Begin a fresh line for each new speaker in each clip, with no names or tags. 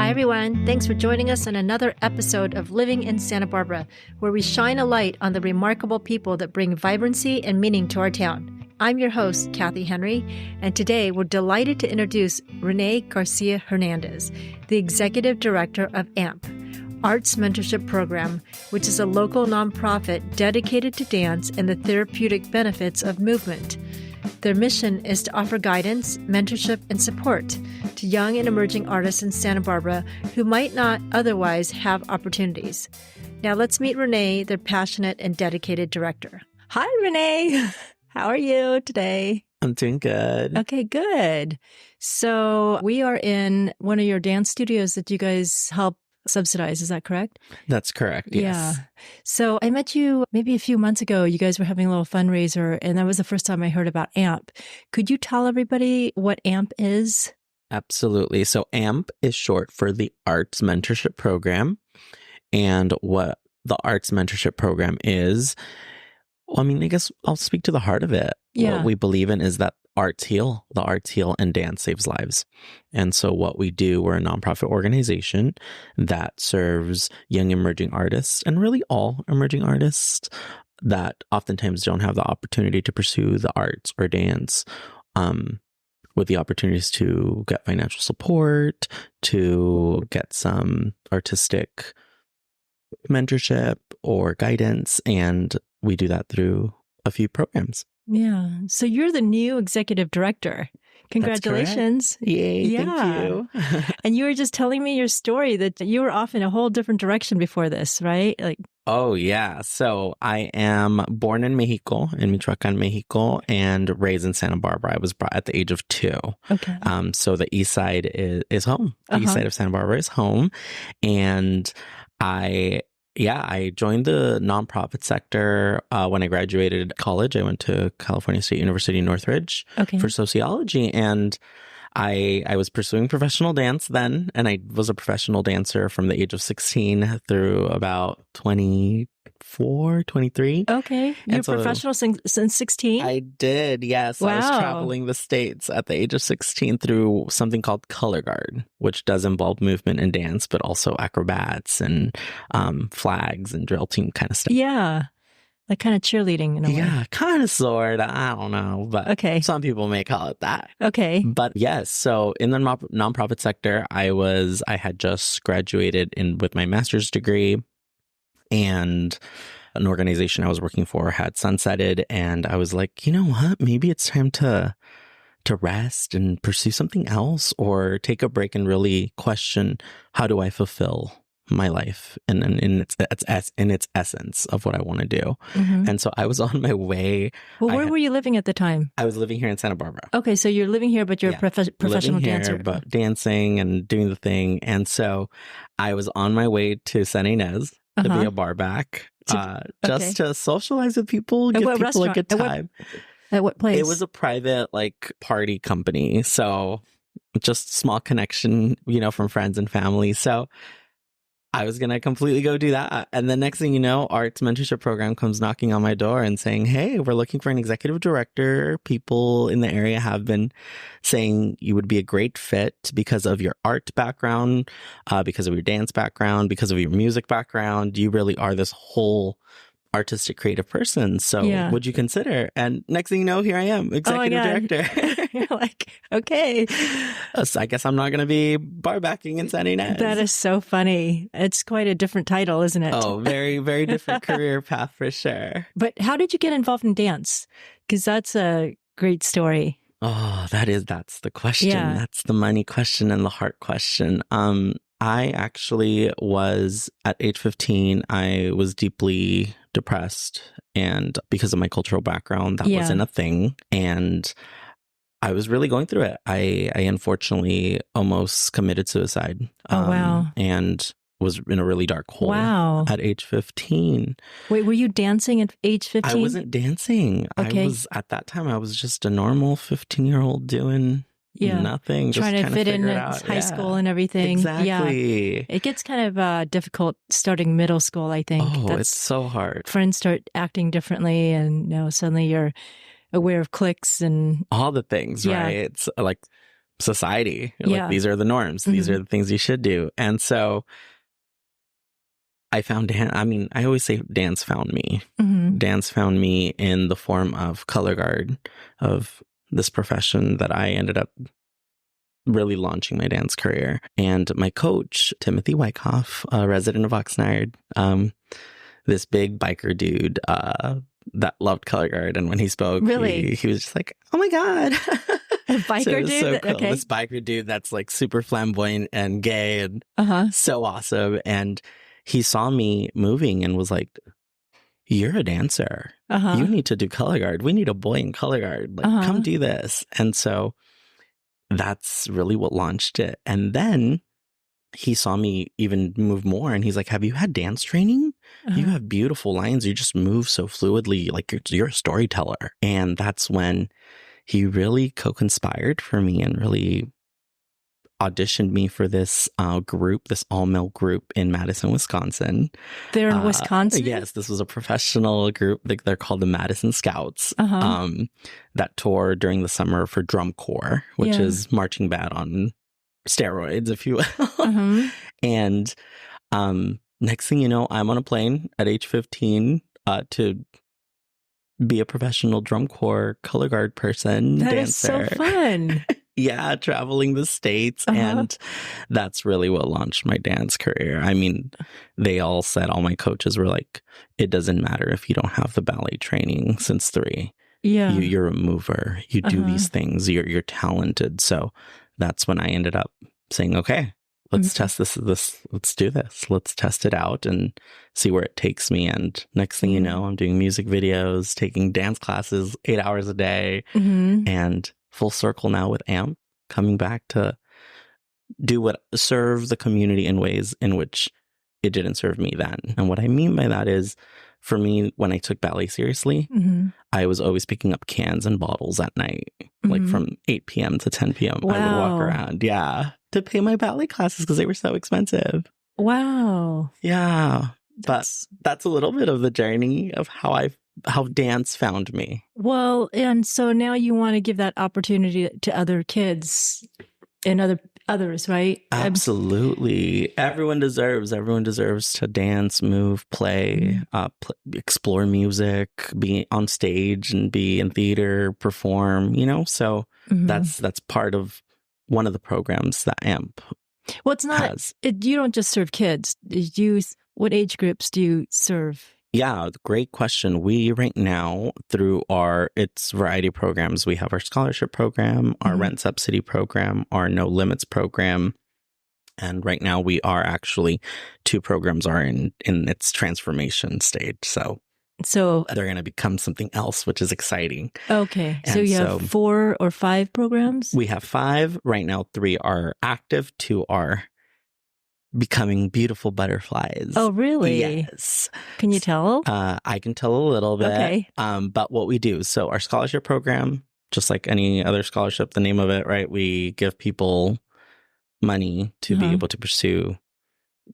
Hi, everyone. Thanks for joining us on another episode of Living in Santa Barbara, where we shine a light on the remarkable people that bring vibrancy and meaning to our town. I'm your host, Kathy Henry, and today we're delighted to introduce Rene Garcia-Hernandez, the Executive Director of AMP, Arts Mentorship Program, which is a local nonprofit dedicated to dance and the therapeutic benefits of movement. Their mission is to offer guidance, mentorship, and support to young and emerging artists in Santa Barbara who might not otherwise have opportunities. Now let's meet Rene, their passionate and dedicated director. Hi, Rene. How are you today?
I'm doing good.
Okay, good. So we are in one of your dance studios that you guys help subsidize. Is that correct?
That's correct. Yes.
Yeah. So I met you maybe a few months ago. You guys were having a little fundraiser, and that was the first time I heard about AMP. Could you tell everybody what AMP is?
Absolutely. So AMP is short for the Arts Mentorship Program. And what the Arts Mentorship Program is, I guess I'll speak to the heart of it.
Yeah.
What we believe in is that arts heal, the arts heal, and dance saves lives. And so what we do, we're a nonprofit organization that serves young emerging artists and really all emerging artists that oftentimes don't have the opportunity to pursue the arts or dance, with the opportunities to get financial support, to get some artistic mentorship or guidance. And we do that through a few programs.
Yeah. So you're the new executive director. Congratulations.
Yay.
Yeah.
Thank you.
And you were just telling me your story that you were off in a whole different direction before this, right?
Oh, yeah. So I am born in Mexico, in Michoacan, Mexico, and raised in Santa Barbara. I was brought at the age of 2.
Okay.
So the east side is home. The east side of Santa Barbara is home. And I joined the nonprofit sector when I graduated college. I went to California State University, Northridge for sociology. And I was pursuing professional dance then. And I was a professional dancer from the age of 16 through about 24, 23.
Okay. You were professional since 16?
I did, yes.
Wow.
I was traveling the States at the age of 16 through something called Color Guard, which does involve movement and dance, but also acrobats and flags and drill team kind of stuff.
Yeah. Like kind of cheerleading in a way.
Yeah, kind of, sort of. I don't know, but some people may call it that.
Okay.
But yes, so in the nonprofit sector, I had just graduated with my master's degree, and an organization I was working for had sunsetted, and I was like, you know what? Maybe it's time to rest and pursue something else, or take a break and really question, how do I fulfill my life and in its essence of what I want to do. Mm-hmm. And so I was on my way.
Well, where were you living at the time?
I was living here in Santa Barbara.
Okay, so you're living here, but you're a professional dancer.
But dancing and doing the thing. And so I was on my way to San Inez to be a bar back, just to socialize with people, give people a good time.
At what place?
It was a private party company. So just small connection, from friends and family. So I was going to completely go do that. And the next thing you know, Arts Mentorship Program comes knocking on my door and saying, hey, we're looking for an executive director. People in the area have been saying you would be a great fit because of your art background, because of your dance background, because of your music background. You really are this whole artistic creative person. So would you consider? And next thing you know, here I am, executive director.
You're like, okay.
So I guess I'm not going to be bar backing in San Inez.
That is so funny. It's quite a different title, isn't it?
Oh, very, very different career path for sure.
But how did you get involved in dance? Because that's a great story.
Oh, that's the question.
Yeah.
That's the money question and the heart question. I actually was at age 15, I was deeply depressed, and because of my cultural background, that wasn't a thing. And I was really going through it. I unfortunately almost committed suicide.
Oh, wow.
And was in a really dark hole at age 15.
Wait, were you dancing at age 15?
I wasn't dancing.
Okay.
At that time, I was just a normal 15-year-old doing nothing.
Trying
just
to fit in high school and everything.
Exactly.
Yeah. It gets kind of difficult starting middle school, I think.
Oh, it's so hard.
Friends start acting differently, and suddenly you're aware of cliques and
all the things, right? It's like society.
Yeah.
Like, these are the norms. These are the things you should do. And so I found I always say dance found me. Dance found me in the form of color guard, of this profession that I ended up really launching my dance career. And my coach, Timothy Wyckoff, a resident of Oxnard, this big biker dude that loved color guard. And when he spoke,
really?
he was just like, oh my God.
A biker dude?
So cool.
Okay.
This biker dude that's like super flamboyant and gay and so awesome. And he saw me moving and was like, you're a dancer. You need to do color guard. We need a boy in color guard. Like, come do this. And so that's really what launched it. And then he saw me even move more, and he's like, have you had dance training? You have beautiful lines. You just move so fluidly. Like, you're a storyteller. And that's when he really co-conspired for me and really auditioned me for this group, this all-male group in Madison, Wisconsin.
They're in Wisconsin?
Yes, this was a professional group. They're called the Madison Scouts that tour during the summer for drum corps, which is marching band on steroids, if you will. And next thing you know, I'm on a plane at age 15 to be a professional drum corps color guard person,
dancer.
That is so
fun.
Yeah, traveling the States. And that's really what launched my dance career. I mean, they all said, all my coaches were like, it doesn't matter if you don't have the ballet training since 3.
Yeah.
You're a mover. You do these things. You're talented. So that's when I ended up saying, okay, let's test this. Let's do this. Let's test it out and see where it takes me. And next thing you know, I'm doing music videos, taking dance classes 8 hours a day, and full circle now with AMP, coming back to serve the community in ways in which it didn't serve me then. And what I mean by that is, for me, when I took ballet seriously, I was always picking up cans and bottles at night, like from 8 p.m. to 10 p.m.
Wow.
I would walk around, to pay my ballet classes because they were so expensive.
Wow.
Yeah. But that's a little bit of the journey of how dance found me.
Well, and so now you want to give that opportunity to other kids and others, right?
Absolutely. Everyone deserves to dance, move, play, explore music, be on stage and be in theater, perform, so that's part of one of the programs that AMP has.
You don't just serve kids. What age groups do you serve?
Yeah, great question. We right now, through it's variety of programs. We have our scholarship program, our rent subsidy program, our no limits program. And right now we are actually, 2 programs are in its transformation stage. So they're going to become something else, which is exciting.
Okay. And so you have 4 or 5 programs?
We have 5. Right now, 3 are active, 2 are becoming beautiful butterflies.
Oh, really?
Yes.
Can you tell?
I can tell a little bit.
Okay.
But what we do, so our scholarship program, just like any other scholarship, the name of it, right? We give people money to be able to pursue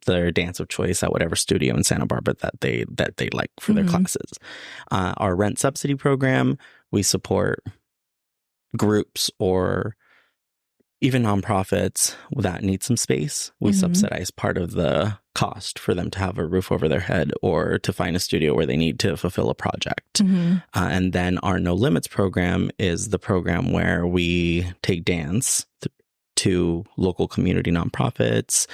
their dance of choice at whatever studio in Santa Barbara that they like for their classes. Our rent subsidy program, we support groups or even nonprofits that need some space. We subsidize part of the cost for them to have a roof over their head or to find a studio where they need to fulfill a project. And then our No Limits program is the program where we take dance to local community nonprofits.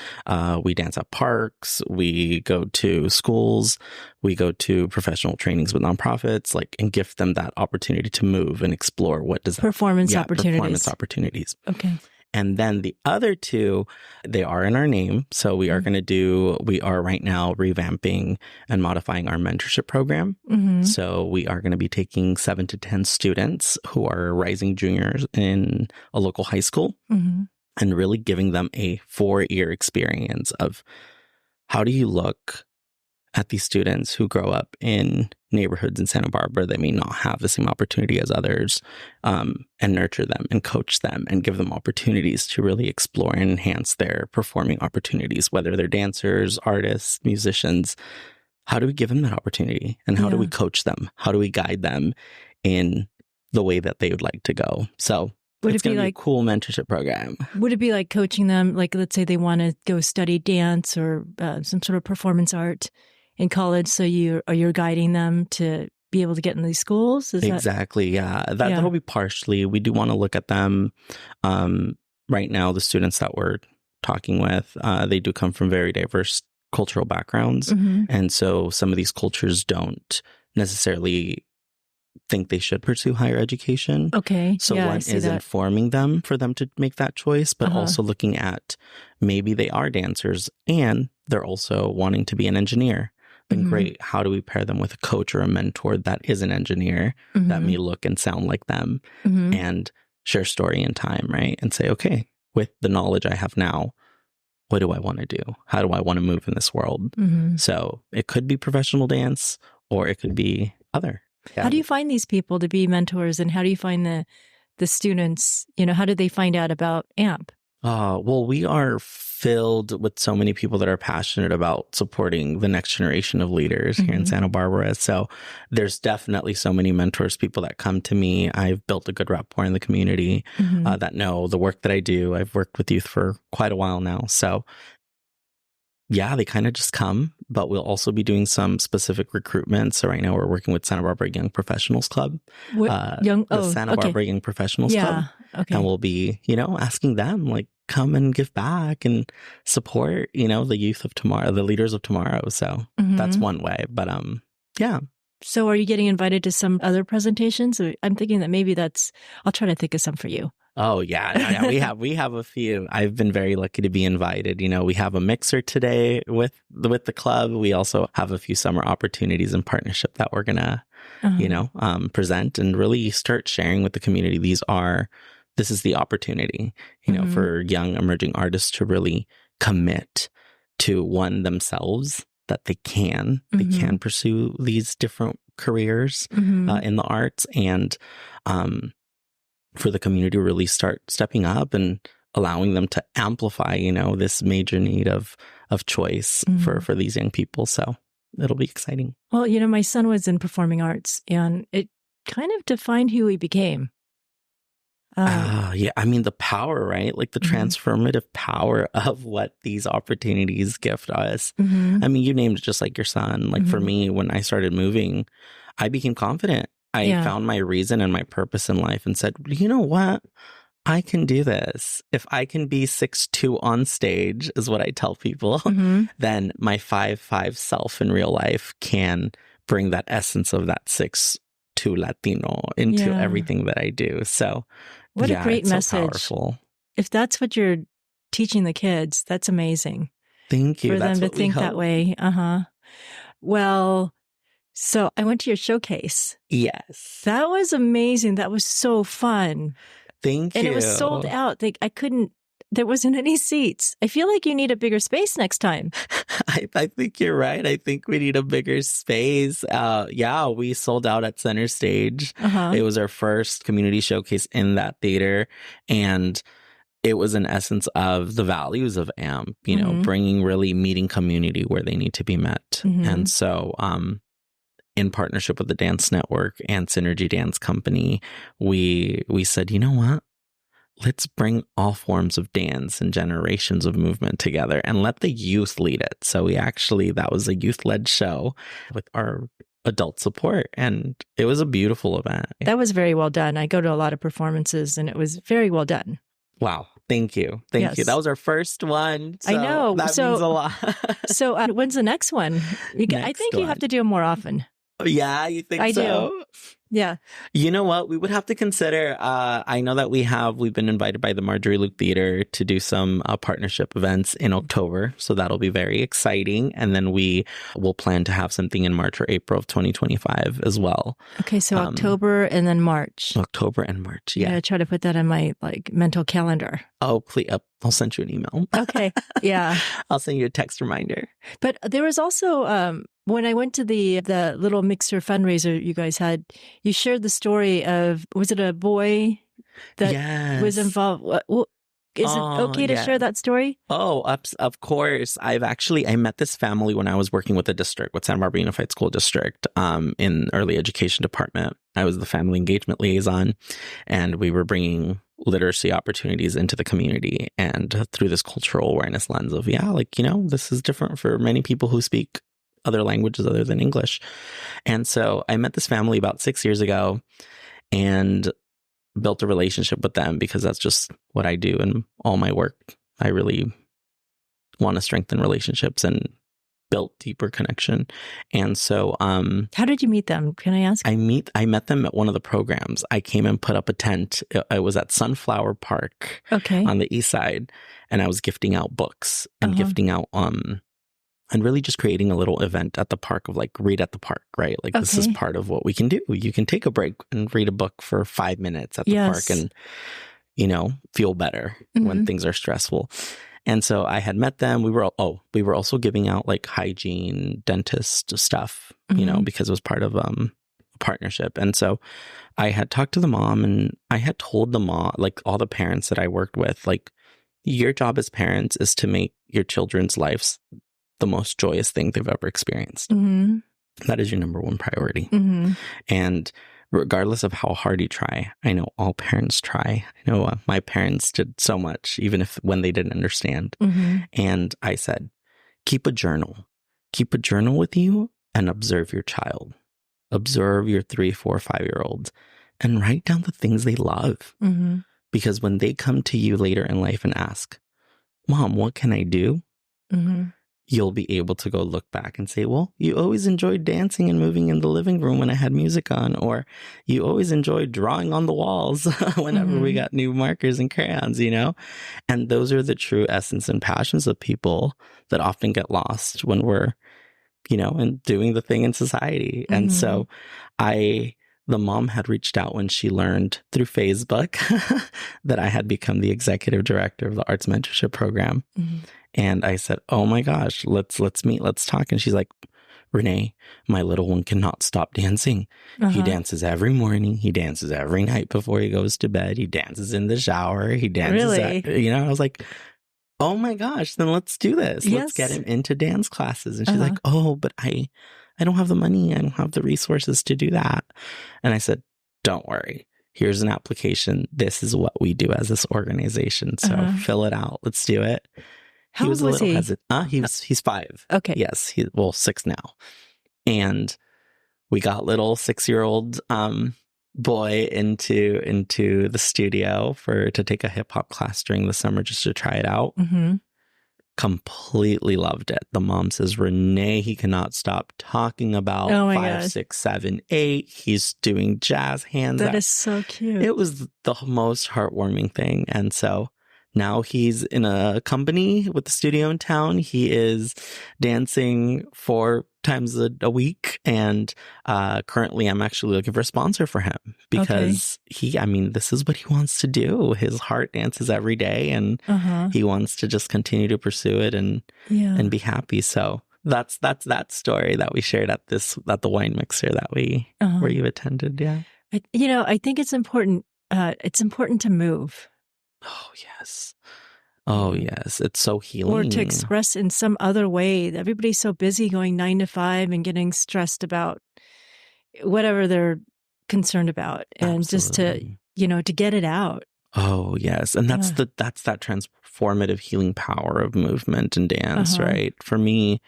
We dance at parks. We go to schools. We go to professional trainings with nonprofits, and gift them that opportunity to move and explore
performance opportunities.
Performance opportunities.
Okay.
And then the other 2, they are in our name. So we are right now revamping and modifying our mentorship program. So we are going to be taking 7 to 10 students who are rising juniors in a local high school and really giving them a 4-year experience of how do you look at these students who grow up in neighborhoods in Santa Barbara that may not have the same opportunity as others, and nurture them and coach them and give them opportunities to really explore and enhance their performing opportunities, whether they're dancers, artists, musicians. How do we give them that opportunity? And how do we coach them? How do we guide them in the way that they would like to go? So
Would
It's
it be
going to be a
like,
cool mentorship program.
would it be like coaching them? Like, let's say they want to go study dance or some sort of performance art in college. So you're guiding them to be able to get in these schools?
Exactly. Yeah. That'll be partially. We do want to look at them. Right now, the students that we're talking with, they do come from very diverse cultural backgrounds.
Mm-hmm.
And so some of these cultures don't necessarily think they should pursue higher education.
Okay.
So
yeah,
one is informing them for them to make that choice, but also looking at maybe they are dancers and they're also wanting to be an engineer. Then great. How do we pair them with a coach or a mentor that is an engineer that may look and sound like them and share story and time, right? And say, okay, with the knowledge I have now, what do I want to do? How do I want to move in this world? So it could be professional dance or it could be other. Yeah.
How do you find these people to be mentors, and how do you find the students? How do they find out about AMP?
Well, we are filled with so many people that are passionate about supporting the next generation of leaders here in Santa Barbara. So there's definitely so many mentors, people that come to me. I've built a good rapport in the community that know the work that I do. I've worked with youth for quite a while now. So yeah, they kind of just come, but we'll also be doing some specific recruitment. So right now we're working with Santa Barbara Young Professionals Club, the Santa Barbara Young Professionals Club.
Okay.
And we'll be, asking them like, come and give back and support, the youth of tomorrow, the leaders of tomorrow. So that's one way. But yeah.
So are you getting invited to some other presentations? I'm thinking that maybe I'll try to think of some for you.
Oh, yeah. We have a few. I've been very lucky to be invited. We have a mixer today with the club. We also have a few summer opportunities in partnership that we're going to, present and really start sharing with the community. This is the opportunity, for young emerging artists to really commit to themselves, that they can pursue these different careers in the arts, and for the community to really start stepping up and allowing them to amplify, this major need of choice for these young people. So it'll be exciting.
Well, my son was in performing arts, and it kind of defined who he became.
Yeah. I mean, the power, right? Like the transformative power of what these opportunities gift us. I mean, you named it just like your son. Like for me, when I started moving, I became confident. I found my reason and my purpose in life and said, you know what? I can do this. If I can be 6'2" on stage, is what I tell people, then my 5'5" self in real life can bring that essence of that 6'2" Latino into everything that I do. So
what a great message.
So powerful.
If that's what you're teaching the kids, that's amazing.
Thank you.
For them to think that way. Well, so I went to your showcase.
Yes.
That was amazing. That was so fun.
Thank you.
And it was sold out. There wasn't any seats. I feel like you need a bigger space next time.
I think you're right. I think we need a bigger space. We sold out at Center Stage. It was our first community showcase in that theater. And it was an essence of the values of AMP, bringing really meeting community where they need to be met. And so, in partnership with the Dance Network and Synergy Dance Company, we said, you know what? Let's bring all forms of dance and generations of movement together and let the youth lead it. So that was a youth-led show with our adult support, and it was a beautiful event.
That was very well done. I go to a lot of performances, and it was very well done.
Wow. Thank you. Thank you. That was our first one. So
I know.
That means a lot.
So when's the next one? I think you have to do them more often.
Yeah, you think so?
I do. Yeah.
You know what? We would have to consider, I know that we've been invited by the Marjorie Luke Theater to do some partnership events in October. So that'll be very exciting. And then we will plan to have something in March or April of 2025 as well.
Okay. So October and then March.
October and March. Yeah.
I try to put that on my mental calendar.
Oh, please. I'll send you an email.
Okay. Yeah.
I'll send you a text reminder.
But there was also, when I went to the little mixer fundraiser you guys had, you shared the story of, was it a boy that was involved? Is it okay to share that story?
Oh, of course. I met this family when I was working with the district, with Santa Barbara Unified School District, in early education department. I was the family engagement liaison, and we were bringing literacy opportunities into the community, and through this cultural awareness lens of, this is different for many people who speak other languages other than English. And so I met this family about 6 years ago and built a relationship with them, because that's just what I do in all my work. I really want to strengthen relationships and build deeper connection. And so
how did you meet them? Can I ask?
I met them at one of the programs. I came and put up a tent. I was at Sunflower Park on the east side, and I was gifting out books and gifting out and really just creating a little event at the park of like, read at the park, right? Like this is part of what we can do. You can take a break and read a book for 5 minutes at the park and, feel better when things are stressful. And so I had met them. We were also giving out like hygiene, dentist stuff, because it was part of a partnership. And so I had talked to the mom, and I had told the mom, like all the parents that I worked with, like, your job as parents is to make your children's lives the most joyous thing they've ever experienced. That is your number one priority. And regardless of how hard you try, I know all parents try. I know my parents did so much, even when they didn't understand. And I said, keep a journal. Keep a journal with you and observe your child. Observe your 3, 4, 5-year-olds and write down the things they love. Because when they come to you later in life and ask, Mom, what can I do? You'll be able to go look back and say, well, you always enjoyed dancing and moving in the living room when I had music on, or you always enjoyed drawing on the walls whenever we got new markers and crayons, And those are the true essence and passions of people that often get lost when we're, and doing the thing in society. And so the mom had reached out when she learned through Facebook that I had become the executive director of the Arts Mentorship Program. And I said, oh my gosh, let's meet, let's talk. And she's like, Rene, my little one cannot stop dancing. He dances every morning. He dances every night before he goes to bed. He dances in the shower. He dances, I was like, oh my gosh, then let's do this. Yes. Let's get him into dance classes. And she's like, oh, but I don't have the money. I don't have the resources to do that. And I said, don't worry. Here's an application. This is what we do as this organization. So fill it out. Let's do it.
How old was he?
He's 5.
Okay.
Yes. 6 now. And we got little 6-year-old boy into the studio to take a hip hop class during the summer just to try it out. Completely loved it. The mom says, Rene, he cannot stop talking about 5, 6, 7, 8. He's doing jazz hands.
That is so cute.
It was the most heartwarming thing. And so now he's in a company with the studio in town. He is dancing 4 times a week. And currently I'm actually looking for a sponsor for him because this is what he wants to do. His heart dances every day and he wants to just continue to pursue it and be happy. So that's that story that we shared at the wine mixer that where you attended. Yeah.
I think it's important. It's important to move.
Oh, yes. Oh, yes. It's so healing.
Or to express in some other way. Everybody's so busy going 9 to 5 and getting stressed about whatever they're concerned about. And Absolutely. Just to get it out.
Oh, yes. And that's that transformative healing power of movement and dance, right? For me,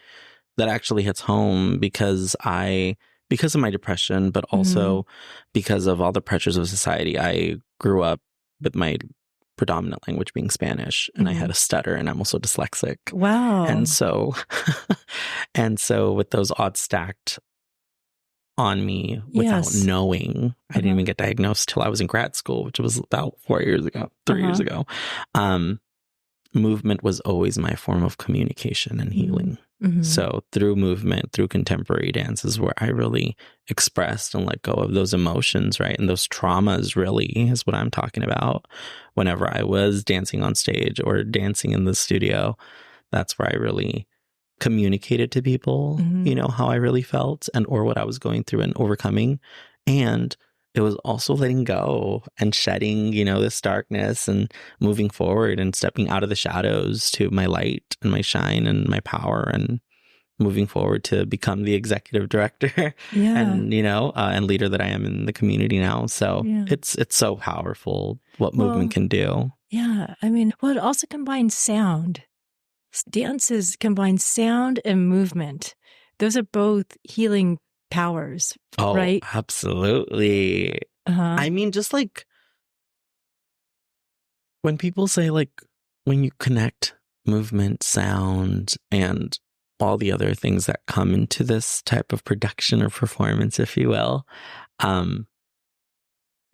that actually hits home because of my depression, but also because of all the pressures of society. I grew up with my predominant language being Spanish, and I had a stutter, and I'm also dyslexic.
Wow.
And so with those odds stacked on me without knowing, I didn't even get diagnosed till I was in grad school, which was about 3 years ago. Movement was always my form of communication and healing. So through movement, through contemporary dance is where I really expressed and let go of those emotions, right? And those traumas really is what I'm talking about. Whenever I was dancing on stage or dancing in the studio, that's where I really communicated to people, how I really felt or what I was going through and overcoming. And it was also letting go and shedding, this darkness and moving forward and stepping out of the shadows to my light and my shine and my power and moving forward to become the executive director and, and leader that I am in the community now. So it's so powerful what movement can do.
Yeah. I mean, it also combines sound. Dances combine sound and movement. Those are both healing powers, right?
Absolutely. I mean, just like when people say, like, when you connect movement, sound, and all the other things that come into this type of production or performance, if you will,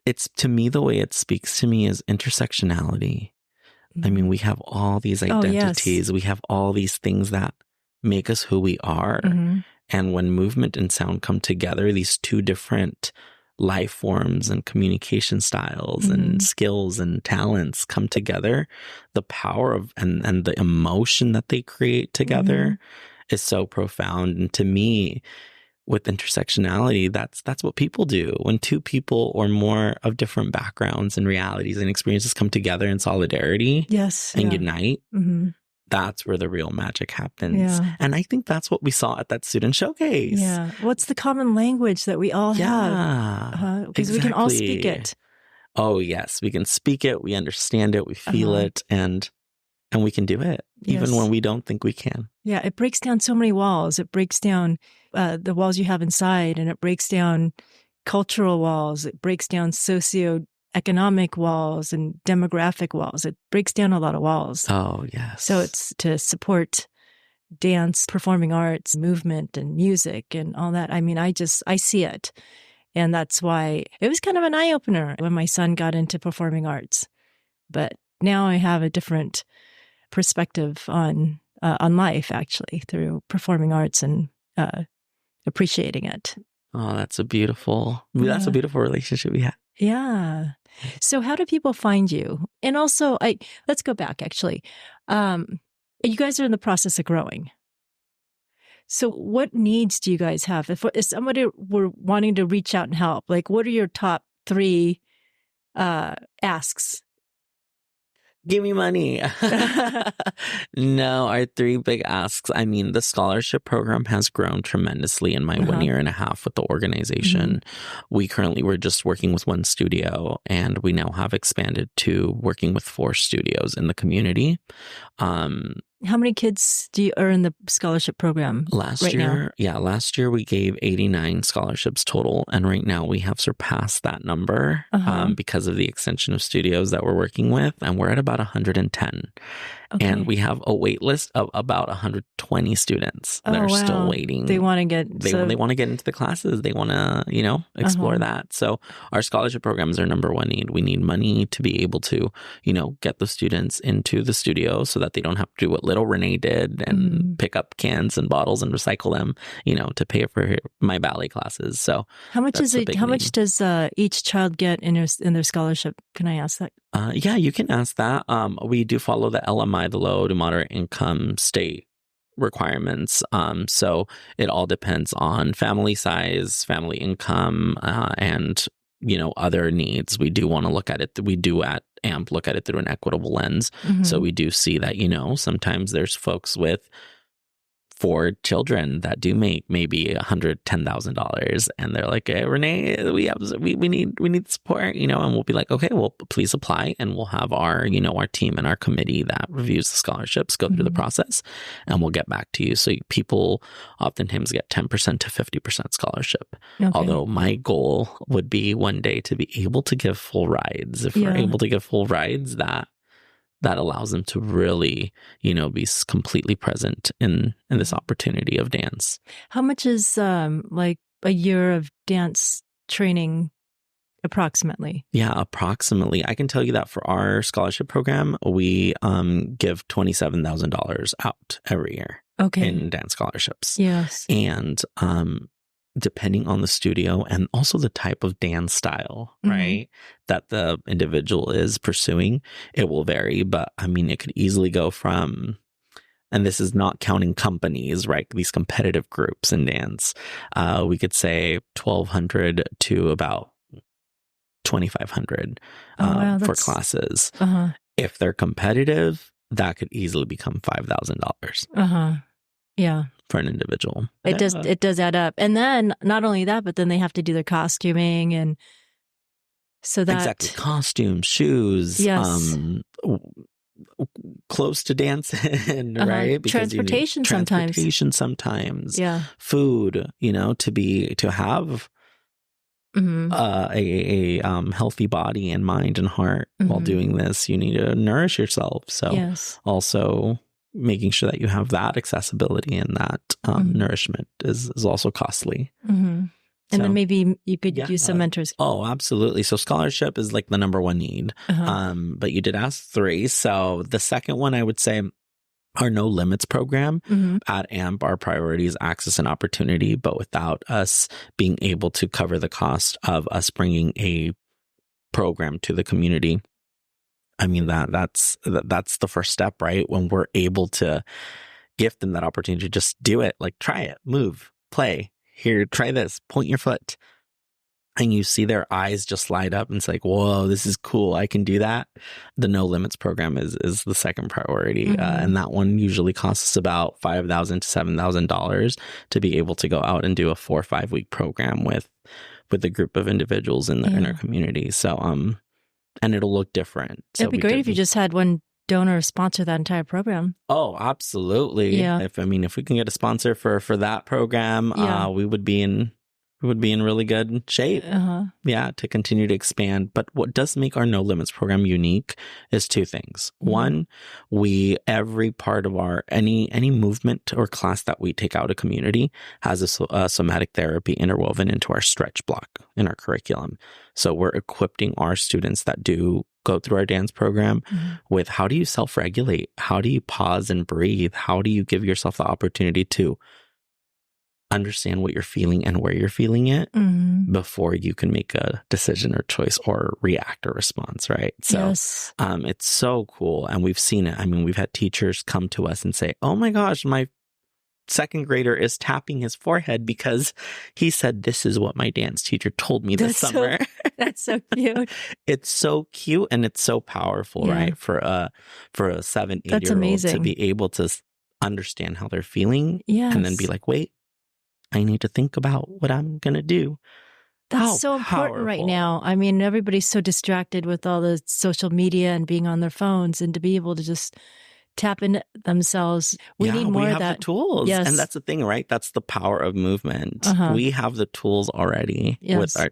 it's, to me, the way it speaks to me is intersectionality. I mean, we have all these identities. We have all these things that make us who we are. And when movement and sound come together, these two different life forms and communication styles and skills and talents come together, the power of and the emotion that they create together is so profound. And to me, with intersectionality, that's what people do. When two people or more of different backgrounds and realities and experiences come together in solidarity and unite, that's where the real magic happens. And I think that's what we saw at that student showcase.
What's the common language that we all have? Because we can all speak it.
Oh, yes. We can speak it. We understand it. We feel it. And we can do it, even when we don't think we can.
Yeah, it breaks down so many walls. It breaks down the walls you have inside, and it breaks down cultural walls. It breaks down socioeconomic walls and demographic walls. It breaks down a lot of walls.
Oh, yes.
So it's to support dance, performing arts, movement, and music, and all that. I mean, I see it. And that's why it was kind of an eye-opener when my son got into performing arts. But now I have a different perspective on life, actually, through performing arts and appreciating it.
Oh, that's a beautiful relationship we have.
Yeah. So how do people find you? And also, let's go back, actually. You guys are in the process of growing. So what needs do you guys have? If somebody were wanting to reach out and help, like, what are your top 3 asks?
Give me money. No, our 3 big asks. I mean, the scholarship program has grown tremendously in my 1 year and a half with the organization. We currently were just working with 1 studio, and we now have expanded to working with 4 studios in the community.
How many kids are in the scholarship program
last year? Yeah, last year we gave 89 scholarships total, and right now we have surpassed that number because of the extension of studios that we're working with, and we're at about 110. Okay. And we have a wait list of about 120 students that are still waiting.
They want to get
they want to get into the classes. They want to, explore that. So our scholarship program is our number 1 need. We need money to be able to, get the students into the studio so that they don't have to do what little Rene did and pick up cans and bottles and recycle them, to pay for my ballet classes. So
how much is it? How much does each child get in their scholarship? Can I ask that?
Yeah, you can ask that. We do follow the LMI, the low to moderate income state requirements. So it all depends on family size, family income, and other needs. We do want to look at it. We do at AMP look at it through an equitable lens. So we do see that sometimes there's folks with 4 children that do make maybe $110,000, and they're like, hey, Rene, we need support, and we'll be like, okay, well, please apply, and we'll have our our team and our committee that reviews the scholarships go through the process, and we'll get back to you. So people oftentimes get 10% to 50% scholarship. Okay. Although my goal would be one day to be able to give full rides. If we're able to give full rides, that allows them to really, be completely present in this opportunity of dance.
How much is like a year of dance training approximately?
Yeah, approximately. I can tell you that for our scholarship program, we give $27,000 out every year in dance scholarships.
Yes.
And depending on the studio and also the type of dance style, right, that the individual is pursuing, it will vary. But I mean, it could easily go from, and this is not counting companies, right, these competitive groups in dance, we could say 1,200 to about 2,500 for classes. If they're competitive, that could easily become $5,000.
Yeah.
for an individual.
It does add up. And then not only that, but then they have to do their costuming, and so that
exactly, costumes, shoes,
yes.
clothes to dance in, right? Because
transportation
you need transportation sometimes,
yeah,
food, to have a healthy body and mind and heart while doing this. You need to nourish yourself. So
yes.
also making sure that you have that accessibility and that nourishment is also costly.
And then maybe you could use some mentors.
Oh, absolutely. So scholarship is like the number one need. But you did ask 3. So the second one I would say, our No Limits program at AMP, our priority is access and opportunity, but without us being able to cover the cost of us bringing a program to the community. I mean, that's the first step, right? When we're able to gift them that opportunity, just do it, like try it, move, play. Here, try this, point your foot. And you see their eyes just light up and it's like, whoa, this is cool. I can do that. The No Limits program is the second priority. And that one usually costs us about $5,000 to $7,000 to be able to go out and do a 4 or 5 week program with a group of individuals in our community. So, and it'll look different.
It'd be great if you just had one donor sponsor that entire program.
Oh, absolutely.
Yeah.
If we can get a sponsor for that program, we would be in really good shape. Yeah, to continue to expand. But what does make our No Limits program unique is 2 things. One, every part of our any movement or class that we take out of community has a somatic therapy interwoven into our stretch block in our curriculum. So we're equipping our students that do go through our dance program with how do you self-regulate? How do you pause and breathe? How do you give yourself the opportunity to understand what you're feeling and where you're feeling it before you can make a decision or choice or react or response, right? So it's so cool. And we've seen it. I mean, we've had teachers come to us and say, oh my gosh, my 2nd grader is tapping his forehead because he said, this is what my dance teacher told me this summer.
That's so cute.
It's so cute and it's so powerful, right? For a 7, 8-year-old to be able to understand how they're feeling and then be like, wait, I need to think about what I'm going to do.
That's so important right now. I mean, everybody's so distracted with all the social media and being on their phones, and to be able to just tap into themselves. We need more of that. We have
the tools.
Yes.
And that's the thing, right? That's the power of movement. We have the tools already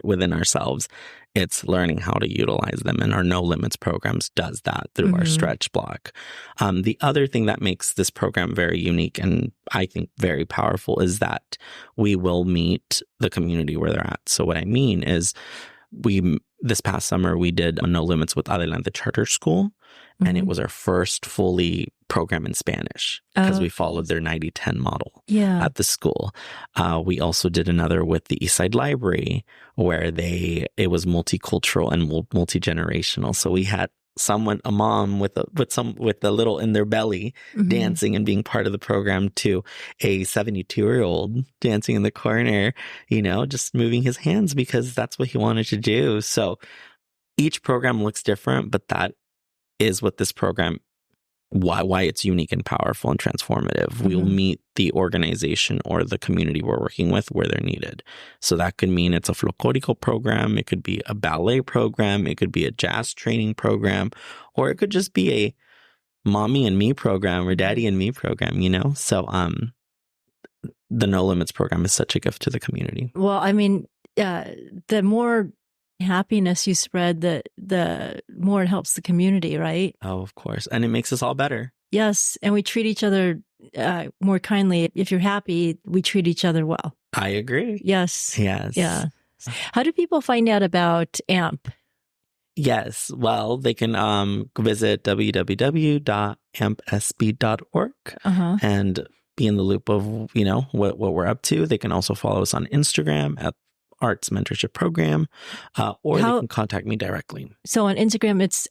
within ourselves. It's learning how to utilize them. And our No Limits programs does that through our stretch block. The other thing that makes this program very unique and I think very powerful is that we will meet the community where they're at. So what I mean is this past summer, we did a No Limits with Adelante Charter School. And it was our first fully program in Spanish because we followed their 90-10 model at the school. We also did another with the Eastside Library where it was multicultural and multi-generational. So we had a mom with a little in their belly dancing and being part of the program to a 72-year-old dancing in the corner, just moving his hands because that's what he wanted to do. So each program looks different, but that is what this program, why it's unique and powerful and transformative. We'll meet the organization or the community we're working with where they're needed. So that could mean it's a folklorico program, it could be a ballet program, it could be a jazz training program, or it could just be a mommy and me program or daddy and me program, So the No Limits program is such a gift to the community.
Well, I mean, the more happiness you spread, the more it helps the community, right?
Oh, of course. And it makes us all better.
Yes. And we treat each other more kindly. If you're happy, we treat each other well.
I agree.
Yes.
Yes.
Yeah. How do people find out about AMP?
Yes. Well, they can visit www.ampsb.org and be in the loop of, what we're up to. They can also follow us on Instagram at Arts Mentorship Program, or they can contact me directly.
So on Instagram, it's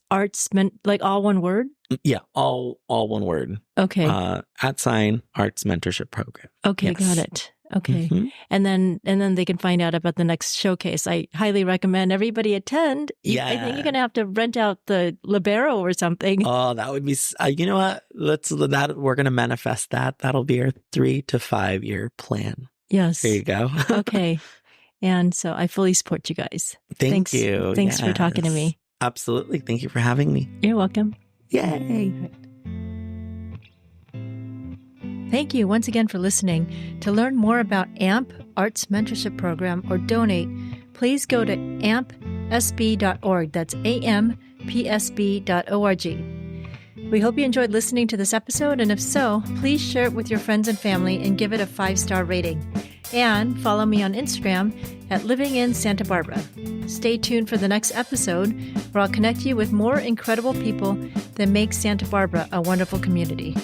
like all one word?
Yeah, all one word.
Okay.
@ Arts Mentorship Program.
Okay, got it. Okay.
Mhm.
And then they can find out about the next showcase. I highly recommend everybody attend. I think you're going to have to rent out the Libero or something.
Oh, that would be, you know what? We're going to manifest that. That'll be our 3 to 5 year plan.
Yes.
There you go.
Okay. And so I fully support you guys.
Thank you.
Thanks for talking to me.
Absolutely. Thank you for having me.
You're welcome.
Yay.
Thank you once again for listening. To learn more about AMP, Arts Mentorship Program, or donate, please go to ampsb.org. That's ampsb.org. We hope you enjoyed listening to this episode, and if so, please share it with your friends and family and give it a 5-star rating. And follow me on Instagram at Living in Santa Barbara. Stay tuned for the next episode, where I'll connect you with more incredible people that make Santa Barbara a wonderful community.